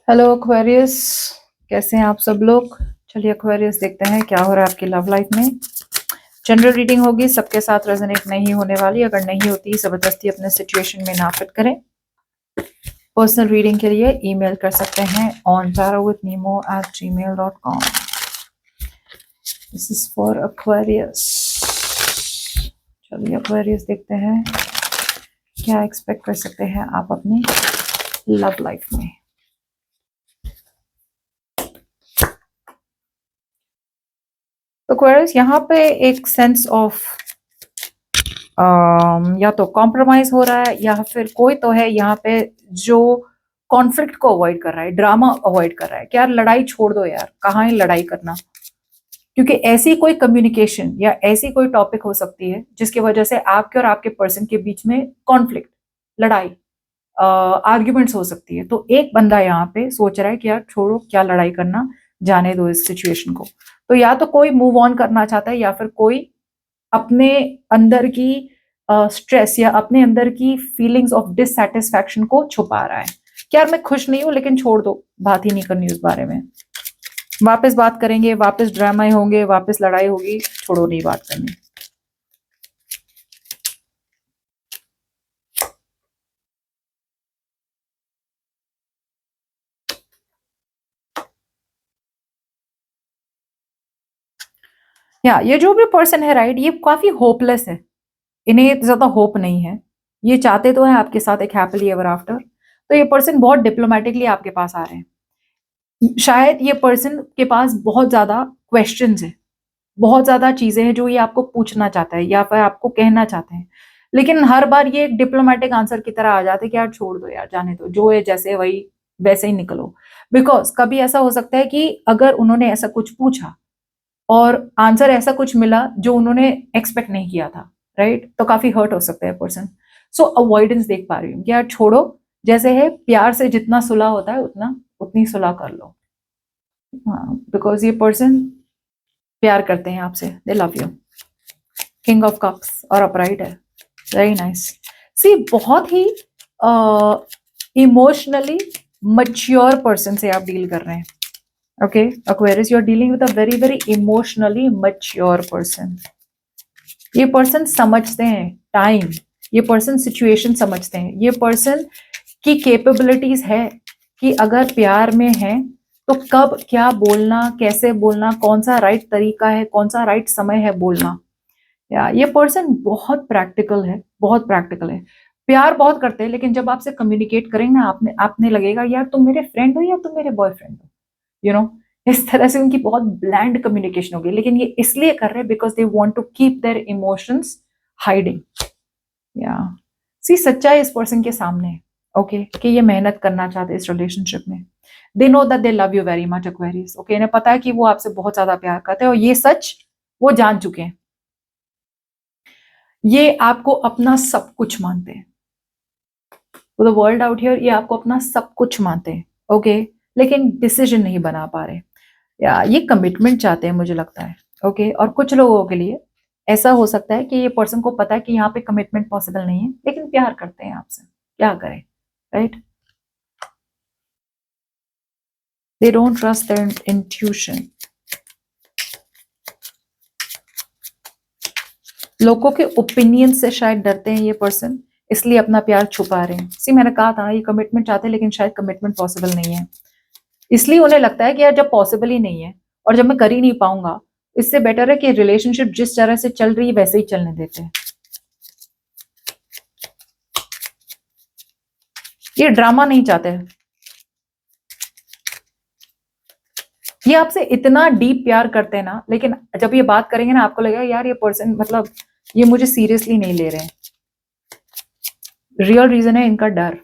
Hello Aquarius, कैसे हैं आप सब लोग। चलिए एक्वेरियस देखते हैं क्या हो रहा है आपकी लव लाइफ में। जनरल रीडिंग होगी, सबके साथ रेजोनेट नहीं होने वाली। अगर नहीं होती जबरदस्ती अपने सिचुएशन में ना फिट करें। पर्सनल रीडिंग के लिए ईमेल कर सकते हैं on tarotwithnemo@gmail.com। This is for Aquarius. चलिए एक्वेरियस देखते हैं क्या एक्सपेक्ट कर सकते हैं आप अपनी लव लाइफ में। तो एक्वेरियस यहाँ पे एक सेंस ऑफ या तो कॉम्प्रोमाइज हो रहा है या फिर कोई तो है यहाँ पे जो कॉन्फ्लिक्ट को अवॉइड कर रहा है, ड्रामा अवॉइड कर रहा है कि यार लड़ाई छोड़ दो यार, कहाँ है लड़ाई करना। क्योंकि ऐसी कोई कम्युनिकेशन या ऐसी कोई टॉपिक हो सकती है जिसकी वजह से आपके और आपके पर्सन के बीच में कॉन्फ्लिक्ट, लड़ाई, आर्ग्यूमेंट्स हो सकती है। तो एक बंदा यहाँ पे सोच रहा है कि यार छोड़ो, क्या लड़ाई करना, जाने दो इस सिचुएशन को। तो या तो कोई मूव ऑन करना चाहता है या फिर कोई अपने अंदर की स्ट्रेस या अपने अंदर की फीलिंग्स ऑफ डिससेटिस्फैक्शन को छुपा रहा है कि यार मैं खुश नहीं हूं, लेकिन छोड़ दो, बात ही नहीं करनी उस बारे में। वापस बात करेंगे, वापस ड्रामा होंगे, वापस लड़ाई होगी, छोड़ो, नहीं बात करनी। या ये जो भी पर्सन है राइट, ये काफी होपलेस है, इन्हें ज्यादा होप नहीं है। ये चाहते तो है आपके साथ एक हैप्पीली एवर आफ्टर। तो ये पर्सन बहुत डिप्लोमेटिकली आपके पास आ रहे हैं। शायद ये पर्सन के पास बहुत ज्यादा क्वेश्चंस है, बहुत ज्यादा चीजें हैं जो ये आपको पूछना चाहता है या फिर आपको कहना चाहते हैं, लेकिन हर बार ये एक डिप्लोमेटिक आंसर की तरह आ जाते हैं कि यार छोड़ दो यार, जाने दो, जो है जैसे है वही वैसे ही निकलो। बिकॉज कभी ऐसा हो सकता है कि अगर उन्होंने ऐसा कुछ पूछा और आंसर ऐसा कुछ मिला जो उन्होंने एक्सपेक्ट नहीं किया था, राइट, तो काफी हर्ट हो सकता है पर्सन। सो अवॉइडेंस देख पा रही हूँ कि यार छोड़ो, जैसे है प्यार से जितना सुलह होता है उतना उतनी सुलह कर लो। हाँ, बिकॉज ये पर्सन प्यार करते हैं आपसे, दे love you. King of cups और अपराइट है, वेरी नाइस। सी बहुत ही इमोशनली मच्योर पर्सन से आप डील कर रहे हैं। Okay Aquarius, you are dealing with a very very emotionally mature person. ये पर्सन समझते हैं टाइम, ये पर्सन सिचुएशन समझते हैं, ये पर्सन की कैपेबिलिटीज है कि अगर प्यार में है तो कब क्या बोलना, कैसे बोलना, कौन सा राइट तरीका है, कौन सा राइट समय है बोलना। या ये पर्सन बहुत प्रैक्टिकल है, बहुत प्रैक्टिकल है। प्यार बहुत करते हैं, लेकिन जब आपसे कम्युनिकेट करेंगे ना, आपने आपने लगेगा यार तुम मेरे फ्रेंड हो या तुम मेरे बॉयफ्रेंड हो, यू नो। इस तरह से उनकी बहुत ब्लैंड कम्युनिकेशन होगी, लेकिन ये इसलिए कर रहे हैं because they want to keep their emotions hiding. या सी सच्चाई इस पर्सन के सामने है, ओके, कि ये मेहनत करना चाहते हैं इस रिलेशनशिप में। They know that they love you very much Aquarius, okay, इन्हें पता है कि वो आपसे बहुत ज्यादा प्यार करते हैं और ये सच वो जान चुके हैं। ये आपको अपना सब कुछ मानते हैं, द वर्ल्ड आउट हियर, ये आपको अपना सब कुछ मानते हैं, ओके, लेकिन डिसीजन नहीं बना पा रहे। या ये कमिटमेंट चाहते हैं मुझे लगता है, ओके। और कुछ लोगों के लिए ऐसा हो सकता है कि ये पर्सन को पता है कि यहाँ पे कमिटमेंट पॉसिबल नहीं है, लेकिन प्यार करते हैं आपसे, क्या करें, right. They don't trust there intuition. लोगों के ओपिनियन से शायद डरते हैं ये पर्सन, इसलिए अपना प्यार छुपा रहे हैं। सी मैंने कहा था ये कमिटमेंट चाहते हैं, लेकिन शायद कमिटमेंट पॉसिबल नहीं है, इसलिए उन्हें लगता है कि यार जब पॉसिबल ही नहीं है और जब मैं कर ही नहीं पाऊंगा, इससे बेटर है कि रिलेशनशिप जिस तरह से चल रही है वैसे ही चलने देते हैं। ये ड्रामा नहीं चाहते हैं, ये आपसे इतना डीप प्यार करते हैं ना, लेकिन जब ये बात करेंगे ना आपको लगेगा यार ये पर्सन मतलब ये मुझे सीरियसली नहीं ले रहे हैं। रियल रीजन है इनका डर।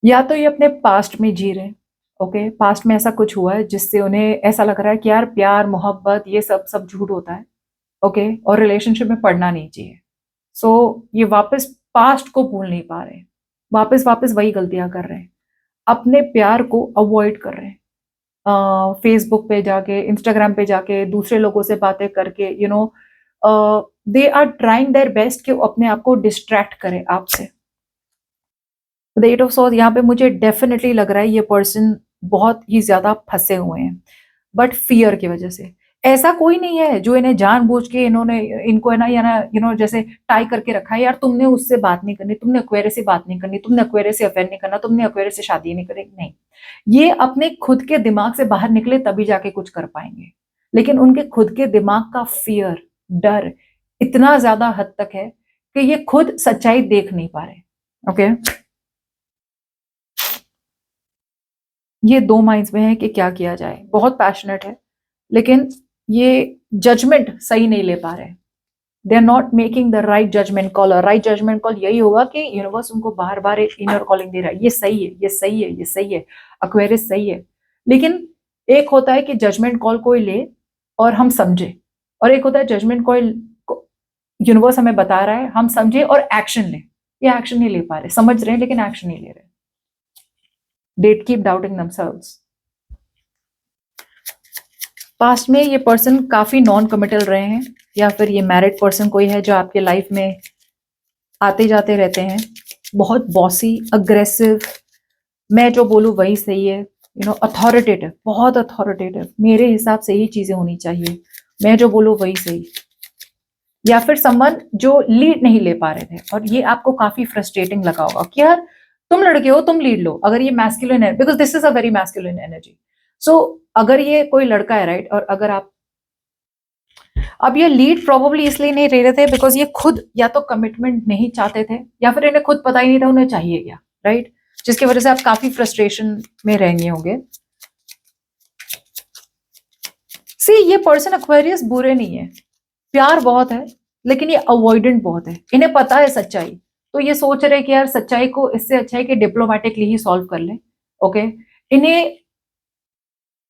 या तो ये अपने पास्ट में जी रहे हैं, ओके, पास्ट में ऐसा कुछ हुआ है जिससे उन्हें ऐसा लग रहा है कि यार प्यार मोहब्बत ये सब सब झूठ होता है, ओके, और रिलेशनशिप में पड़ना नहीं चाहिए। सो ये वापस पास्ट को भूल नहीं पा रहे, वापस वापस वही गलतियां कर रहे हैं, अपने प्यार को अवॉइड कर रहे हैं। फेसबुक पे जाके, इंस्टाग्राम पे जाके, दूसरे लोगों से बातें करके, you know, they are trying their best कि वो अपने आप को डिस्ट्रैक्ट करे आपसे। द एट ऑफ सॉर्ड्स यहाँ पे मुझे डेफिनेटली लग रहा है ये पर्सन बहुत ही ज्यादा फंसे हुए हैं, बट फियर की वजह से। ऐसा कोई नहीं है जो इन्हें जानबूझ के इन्होंने इनको है ना या ना जैसे टाई करके रखा है, यार तुमने उससे बात नहीं करनी, तुमने एक्वेरियस से बात नहीं करनी, तुमने एक्वेरियस से अफेयर नहीं करना, तुमने एक्वेरियस से शादी नहीं करनी। नहीं, ये अपने खुद के दिमाग से बाहर निकले तभी जाके कुछ कर पाएंगे। लेकिन उनके खुद के दिमाग का फियर, डर इतना ज्यादा हद तक है कि ये खुद सच्चाई देख नहीं पा रहे। ओके, ये दो माइंड्स में है कि क्या किया जाए। बहुत पैशनेट है लेकिन ये जजमेंट सही नहीं ले पा रहे। They are not making the right judgement call. और राइट जजमेंट कॉल यही होगा कि यूनिवर्स उनको बार बार एक इनर कॉलिंग दे रहा है, ये सही है, ये सही है, ये सही है, एक्वेरियस सही है। लेकिन एक होता है कि जजमेंट कॉल कोई ले और हम समझे, और एक होता है जजमेंट कॉल यूनिवर्स हमें बता रहा है हम समझे और एक्शन ले। ये एक्शन नहीं ले पा रहे, समझ रहे हैं लेकिन एक्शन नहीं ले रहे। They keep doubting themselves. Past में ये पर्सन काफी नॉन कमिटल रहे हैं, या फिर ये मैरिड पर्सन कोई है जो आपके लाइफ में आते जाते रहते हैं। बहुत बॉसी, अग्रेसिव, मैं जो बोलूँ वही सही है, अथॉरिटेटिव, बहुत अथॉरिटेटिव, मेरे हिसाब से ही चीजें होनी चाहिए, मैं जो बोलूँ वही सही। या फिर समवन जो लीड नहीं ले पा रहे थे, और ये आपको काफी फ्रस्ट्रेटिंग लगा होगा कि यार तुम लड़के हो, तुम लीड लो। अगर ये मैस्कुलिन है, because this is a very masculine energy. So अगर ये कोई लड़का है, राइट, और अगर आप अब ये लीड प्रोबेबली इसलिए नहीं ले रहे थे बिकॉज ये खुद या तो कमिटमेंट नहीं चाहते थे, या फिर इन्हें खुद पता ही नहीं था उन्हें चाहिए क्या, राइट, जिसकी वजह से आप काफी फ्रस्ट्रेशन में रहेंगे होंगे। सी, ये पर्सन एक्वेरियस बुरे नहीं है, प्यार बहुत है, लेकिन ये अवॉइडेंट बहुत है। इन्हें पता है सच्चाई, तो ये सोच रहे कि यार सच्चाई को इससे अच्छा है कि डिप्लोमेटिकली ही सॉल्व कर ले। ओके, इन्हें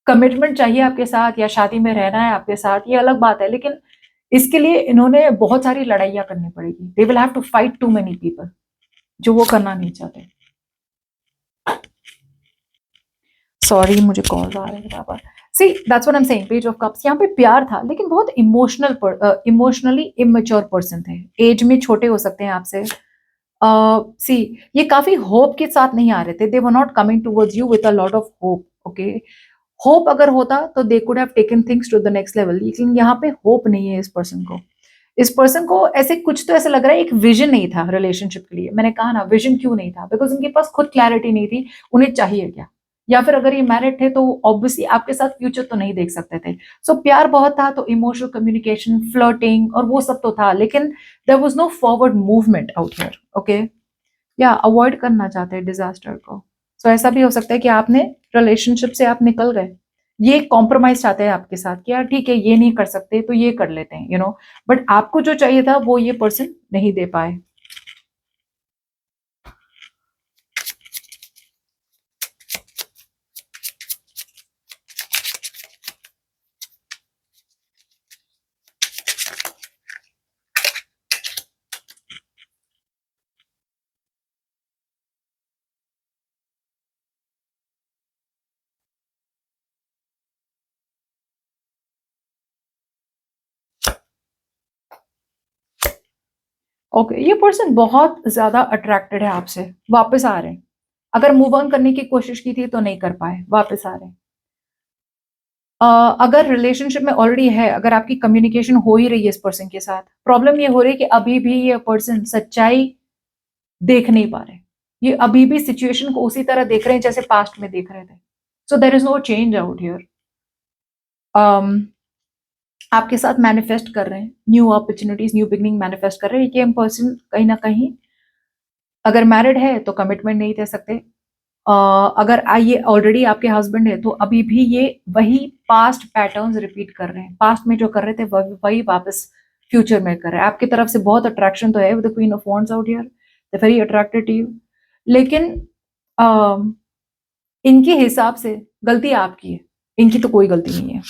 कमिटमेंट चाहिए आपके साथ, या शादी में रहना है आपके साथ, ये अलग बात है, लेकिन इसके लिए इन्होंने बहुत सारी लड़ाइयां करनी पड़ेगी। They will have to fight too many people, जो वो करना नहीं चाहते। सॉरी, मुझे कॉल आ रहे हैं बाबा। See, that's what I am saying, page of cups. यहाँ पे प्यार था लेकिन बहुत इमोशनली इमेच्योर पर्सन थे, एज में छोटे हो सकते हैं आपसे। सी, ये काफी होप के साथ नहीं आ रहे थे। They were not coming towards you with a lot of hope. Okay, hope अगर होता तो they could have taken things to the next level, लेकिन यहाँ पे होप नहीं है इस पर्सन को। इस पर्सन को ऐसे कुछ तो ऐसे लग रहा है, एक विजन नहीं था रिलेशनशिप के लिए। मैंने कहा ना, विजन क्यों नहीं था, बिकॉज उनके पास खुद क्लैरिटी नहीं थी उन्हें चाहिए क्या। या फिर अगर ये मैरिड थे तो ऑब्वियसली आपके साथ फ्यूचर तो नहीं देख सकते थे। सो प्यार बहुत था, तो इमोशनल कम्युनिकेशन, फ्लर्टिंग और वो सब तो था, लेकिन there was no forward movement out here. Okay, या अवॉइड करना चाहते हैं डिजास्टर को। सो ऐसा भी हो सकता है कि आपने रिलेशनशिप से आप निकल गए, ये कॉम्प्रोमाइज चाहते हैं आपके साथ कि यार ठीक है, ये नहीं कर सकते तो ये कर लेते हैं, बट आपको जो चाहिए था वो ये पर्सन नहीं दे पाए। ओके, ये पर्सन बहुत ज्यादा अट्रैक्टेड है आपसे, वापस आ रहे हैं। अगर मूव ऑन करने की कोशिश की थी तो नहीं कर पाए, वापस आ रहे हैं। अगर रिलेशनशिप में ऑलरेडी है, अगर आपकी कम्युनिकेशन हो ही रही है इस पर्सन के साथ, प्रॉब्लम ये हो रही है कि अभी भी ये पर्सन सच्चाई देख नहीं पा रहे। ये अभी भी सिचुएशन को उसी तरह देख रहे हैं जैसे पास्ट में देख रहे थे। So there is no change out here. आपके साथ मैनिफेस्ट कर रहे हैं new opportunities, new beginning manifest कर रहे हैं। ये पर्सन कहीं ना कहीं अगर मैरिड है तो कमिटमेंट नहीं दे सकते। अगर ये ऑलरेडी आपके हस्बैंड है तो अभी भी ये वही पास्ट पैटर्न्स रिपीट कर रहे हैं, पास्ट में जो कर रहे थे वही वापस फ्यूचर में कर रहे हैं। आपकी तरफ से बहुत अट्रैक्शन तो है with the Queen of Wands out here, they very attracted to you, लेकिन इनके हिसाब से गलती आपकी है, इनकी तो कोई गलती नहीं है।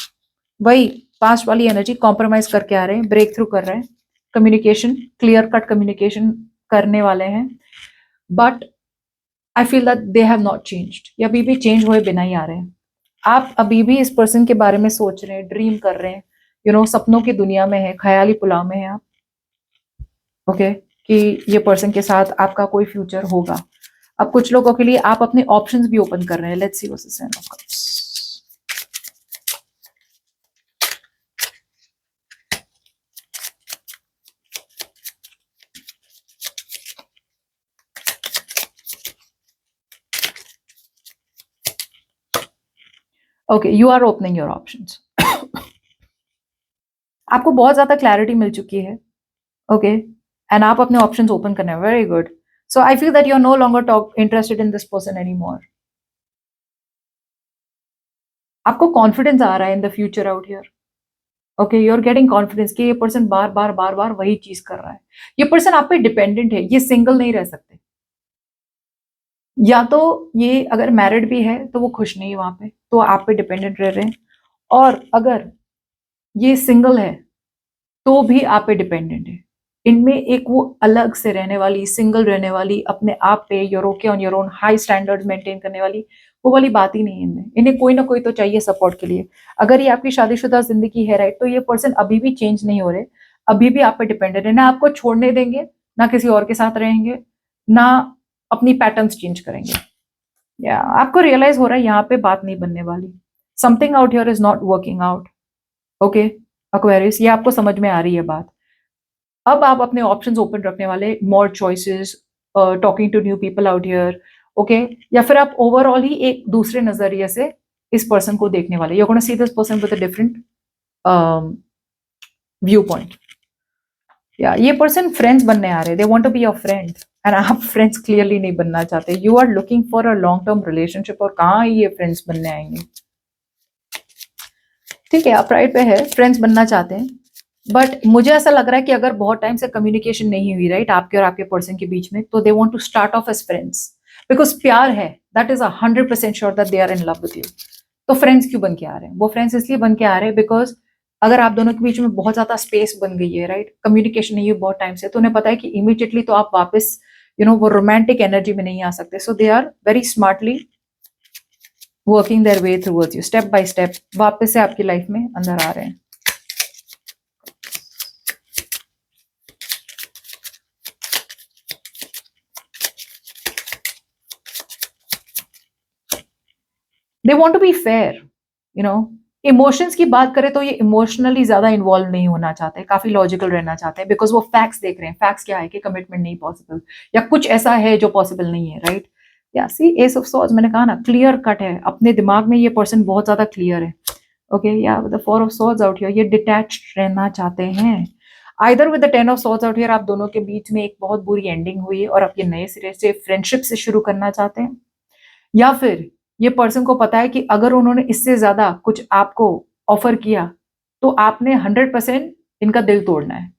वही पास्ट वाली एनर्जी, कॉम्प्रोमाइज करके आ रहे हैं, ब्रेक थ्रू कर रहे हैं, कम्युनिकेशन, क्लियर कट कम्युनिकेशन करने वाले हैं, but I feel that they have not changed. ये अभी भी चेंज हुए बिना ही आ रहे हैं। आप अभी भी इस पर्सन के बारे में सोच रहे हैं, ड्रीम कर रहे हैं, सपनों की दुनिया में है, ख्याली पुलाव में है आप। ओके, कि ये पर्सन के साथ आपका कोई फ्यूचर होगा। अब कुछ लोगों के लिए आप अपने ऑप्शंस भी ओपन कर रहे हैं। Let's see what's the sign of Cups. Okay, you are opening your options. आपको बहुत ज्यादा क्लैरिटी मिल चुकी है। ओके, एंड आप अपने ऑप्शंस ओपन करने हैं। Very good. So I feel that you are no longer talk interested in this person any more. आपको कॉन्फिडेंस आ रहा है in the future out here. Okay, you are getting confidence कि ये पर्सन बार बार बार बार वही चीज कर रहा है। ये पर्सन आप पे डिपेंडेंट है, ये सिंगल नहीं रह सकते। या तो ये अगर मैरिड भी है तो वो खुश नहीं है वहां पे, तो आप पे डिपेंडेंट रह रहे हैं। और अगर ये सिंगल है तो भी आप पे डिपेंडेंट है। इनमें एक वो अलग से रहने वाली, सिंगल रहने वाली, अपने आप पे your okay on your own high standards maintain करने वाली, वो वाली बात ही नहीं है इनमें। इन्हें कोई ना कोई तो चाहिए सपोर्ट के लिए। अगर ये आपकी शादीशुदा जिंदगी है, राइट, तो ये पर्सन अभी भी चेंज नहीं हो रहे, अभी भी आप पे डिपेंडेंट है। ना आपको छोड़ने देंगे, ना किसी और के साथ रहेंगे, ना अपनी पैटर्न्स चेंज करेंगे। या आपको रियलाइज हो रहा है यहाँ पे बात नहीं बनने वाली। Something out here is not working out. Okay Aquarius, ये आपको समझ में आ रही है बात। अब आप अपने ऑप्शंस ओपन रखने वाले, more choices, talking to new people out here. Okay, या फिर आप ओवरऑल ही एक दूसरे नजरिए से इस पर्सन को देखने वाले। You gonna see this person with a different viewpoint. या ये पर्सन फ्रेंड्स बनने आ रहे हैं, they want to be your friend, and आप फ्रेंड्स क्लियरली नहीं बनना चाहते। You are looking for a long term relationship, और कहाँ ये फ्रेंड्स बनने आएंगे। ठीक है, आप राइट पे है, फ्रेंड्स बनना चाहते हैं, बट मुझे ऐसा लग रहा है कि अगर बहुत टाइम से कम्युनिकेशन नहीं हुई, राइट, आपके और आपके पर्सन के बीच में, तो they want to start off as friends. Because प्यार है, that is 100% sure that they are in love with you. तो फ्रेंड्स क्यों बन के आ रहे हैं? वो फ्रेंड्स इसलिए बन के आ रहे हैं बिकॉज अगर आप दोनों के बीच में बहुत ज्यादा स्पेस बन गई है, राइट, कम्युनिकेशन नहीं है बहुत टाइम से, तो उन्हें पता है कि इमीडिएटली तो आप वापस वो रोमांटिक एनर्जी में नहीं आ सकते। So they are very smartly working their way towards you, step by step वापस से आपकी लाइफ में अंदर आ रहे हैं। They want to be fair, emotions की बात करें तो ये इमोशनली ज्यादा इन्वॉल्व नहीं होना चाहते, काफी लॉजिकल रहना चाहते हैं, बिकॉज वो फैक्ट्स देख रहे हैं। फैक्ट्स क्या है कि कमिटमेंट नहीं पॉसिबल, या कुछ ऐसा है जो पॉसिबल नहीं है, राइट। या सी एस ऑफ सॉर्ड्स, मैंने कहा ना, क्लियर कट है अपने दिमाग में, ये पर्सन बहुत ज्यादा क्लियर है। ओके, या with the four of swords out here, ये डिटैच्ड रहना चाहते हैं। Either with the ten of swords out here, आप दोनों के बीच में एक बहुत बुरी एंडिंग हुई है और आप ये नए सिरे से फ्रेंडशिप से शुरू करना चाहते हैं। या फिर ये पर्सन को पता है कि अगर उन्होंने इससे ज्यादा कुछ आपको ऑफर किया तो आपने 100% इनका दिल तोड़ना है।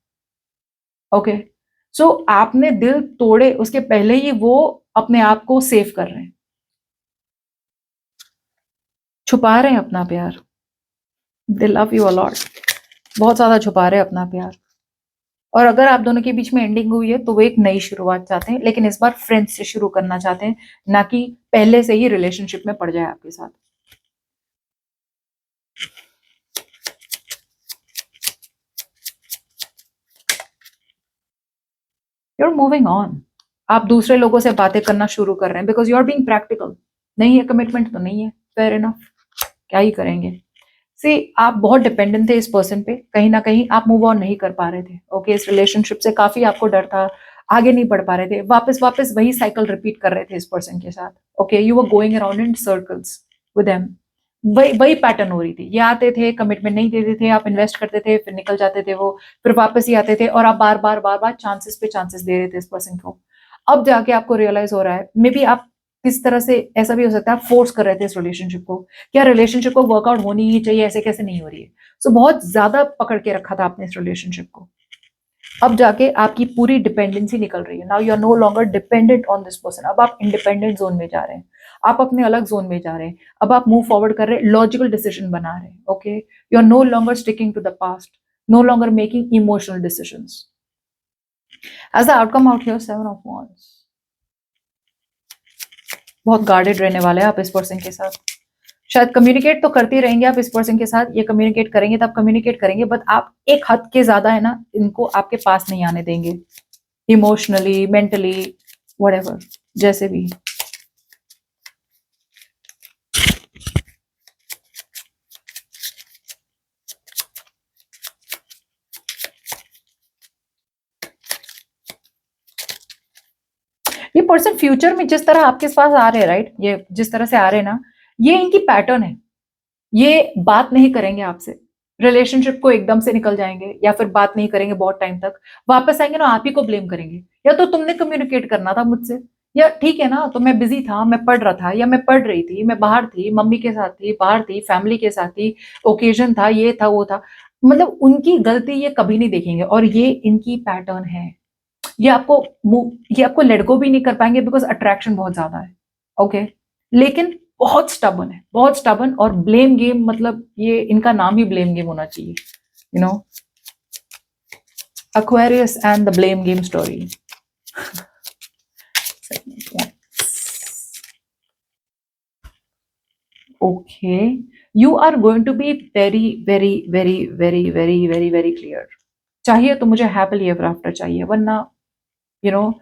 ओके, सो आपने दिल तोड़े उसके पहले ही वो अपने आप को सेव कर रहे हैं, छुपा रहे हैं अपना प्यार। दे लव यू अलॉट, बहुत ज्यादा छुपा रहे हैं अपना प्यार। और अगर आप दोनों के बीच में एंडिंग हुई है तो वो एक नई शुरुआत चाहते हैं, लेकिन इस बार फ्रेंड्स से शुरू करना चाहते हैं, ना कि पहले से ही रिलेशनशिप में पड़ जाए आपके साथ। यू आर मूविंग ऑन, आप दूसरे लोगों से बातें करना शुरू कर रहे हैं because you are being practical. नहीं है कमिटमेंट तो नहीं है, फेयर इनफ, क्या ही करेंगे। सी आप बहुत डिपेंडेंट थे इस पर्सन पे, कहीं ना कहीं आप मूव ऑन नहीं कर पा रहे थे। ओके, इस रिलेशनशिप से काफी आपको डर था, आगे नहीं बढ़ पा रहे थे, वापस वापस वही साइकिल रिपीट कर रहे थे इस पर्सन के साथ। Okay, you were going around in circles with them, वही वही पैटर्न हो रही थी। ये आते थे, कमिटमेंट नहीं देते थे, आप इन्वेस्ट करते थे, फिर निकल जाते थे वो, फिर वापस ही आते थे, और आप बार बार बार बार चांसेस पे चांसेस दे रहे थे इस पर्सन को। अब जाके आपको रियलाइज हो रहा है, मे बी आप किस तरह से, ऐसा भी हो सकता है आप फोर्स कर रहे थे इस रिलेशनशिप को, क्या रिलेशनशिप को वर्कआउट होनी ही चाहिए, ऐसे कैसे नहीं हो रही है। सो बहुत ज्यादा पकड़ के रखा था आपने इस रिलेशनशिप को। अब जाके आपकी पूरी डिपेंडेंसी निकल रही है। Now you are no longer dependent on this person, अब आप इंडिपेंडेंट जोन में जा रहे हैं, आप अपने अलग जोन में जा रहे हैं। अब आप मूव फॉरवर्ड कर रहे हैं, लॉजिकल डिसीजन बना रहे हैं। Okay, you are no longer sticking to the past, no longer making emotional decisions. As the outcome out here, 7 of wands, बहुत गार्डेड रहने वाले हैं आप इस पर्सन के साथ। शायद कम्युनिकेट तो करते रहेंगे आप इस पर्सन के साथ, ये कम्युनिकेट करेंगे तब कम्युनिकेट करेंगे, बट आप एक हद के ज्यादा है ना, इनको आपके पास नहीं आने देंगे। इमोशनली, मेंटली, व्हाटएवर, जैसे भी। ये पर्सन फ्यूचर में जिस तरह आपके पास आ रहे हैं, राइट, ये जिस तरह से आ रहे हैं ना, ये इनकी पैटर्न है। ये बात नहीं करेंगे आपसे, रिलेशनशिप को एकदम से निकल जाएंगे, या फिर बात नहीं करेंगे बहुत टाइम तक, वापस आएंगे ना आप ही को ब्लेम करेंगे, या तो तुमने कम्युनिकेट करना था मुझसे, या ठीक है ना, तो मैं बिजी था, मैं पढ़ रहा था, या मैं पढ़ रही थी, मैं बाहर थी, मम्मी के साथ थी, बाहर थी, फैमिली के साथ थी, ओकेजन था, ये था, वो था। मतलब उनकी गलती ये कभी नहीं देखेंगे, और ये इनकी पैटर्न है। ये आपको ये आपको लेट गो भी नहीं कर पाएंगे, बिकॉज अट्रैक्शन बहुत ज्यादा है। ओके, लेकिन बहुत स्टबन है, बहुत स्टबन। और ब्लेम गेम, मतलब ये इनका नाम ही ब्लेम गेम होना चाहिए, you know, Aquarius and the blame game story. Okay, you are going to be very, very, very, very, very, very, very clear. चाहिए तो मुझे happily ever after चाहिए, वरना यू नो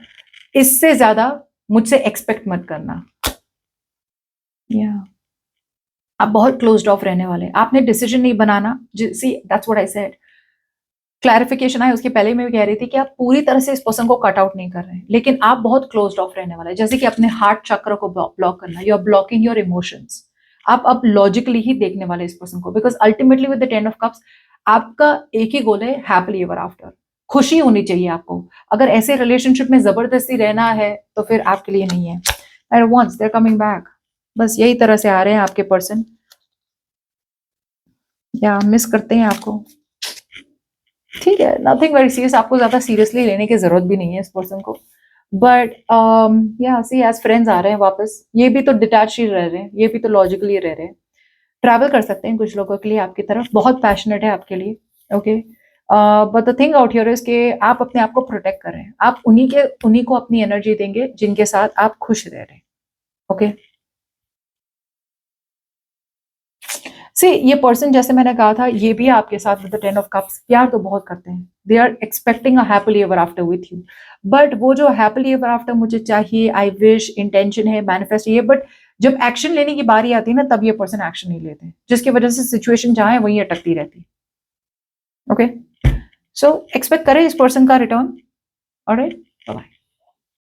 इससे ज्यादा मुझसे एक्सपेक्ट मत करना। या आप बहुत क्लोज्ड ऑफ रहने वाले, आपने डिसीजन नहीं बनाना। See that's what I said. Clarification आए उसके पहले मैं कह रही थी कि आप पूरी तरह से इस पर्सन को कट आउट नहीं कर रहे हैं, लेकिन आप बहुत क्लोज्ड ऑफ रहने वाले हैं। जैसे कि अपने हार्ट चक्र को ब्लॉक करना, you are blocking your emotions. आप अब लॉजिकली ही देखने वाले इस पर्सन को, because ultimately with the 10 of Cups आपका एक ही गोल है, हैप्पली एवर आफ्टर। खुशी होनी चाहिए आपको। अगर ऐसे रिलेशनशिप में जबरदस्ती रहना है तो फिर आपके लिए नहीं है। And once they are coming back, बस यही तरह से आ रहे हैं आपके पर्सन, या मिस करते हैं आपको। ठीक है, नथिंग वेरी सीरियस, आपको ज्यादा सीरियसली लेने की जरूरत भी नहीं है इस पर्सन को। बट या सी एज फ्रेंड्स आ रहे हैं वापस। ये भी तो डिटैच ही रह रहे हैं, ये भी तो लॉजिकली रह रहे हैं। ट्रैवल कर सकते हैं कुछ लोगों के लिए आपकी तरफ, बहुत पैशनेट है आपके लिए। Okay, but the thing out here is के आप अपने आप को प्रोटेक्ट कर रहे हैं। आप उन्हीं को अपनी एनर्जी देंगे जिनके साथ आप खुश रह रहे हैं। ओके, सी ये पर्सन, जैसे मैंने कहा था, ये भी आपके साथ विद द 10 of Cups प्यार तो बहुत करते हैं। They are expecting a happily ever after with you. But वो जो हैप्पीली एवर आफ्टर मुझे चाहिए, आई विश, इंटेंशन है, मैनिफेस्ट ये, बट जब एक्शन लेने की बारी आती है ना, तब ये पर्सन एक्शन नहीं लेते, जिसकी वजह से सिचुएशन जहां है वहीं अटकती रहती। ओके, सो एक्सपेक्ट करें इस पर्सन का रिटर्न। Alright, bye bye.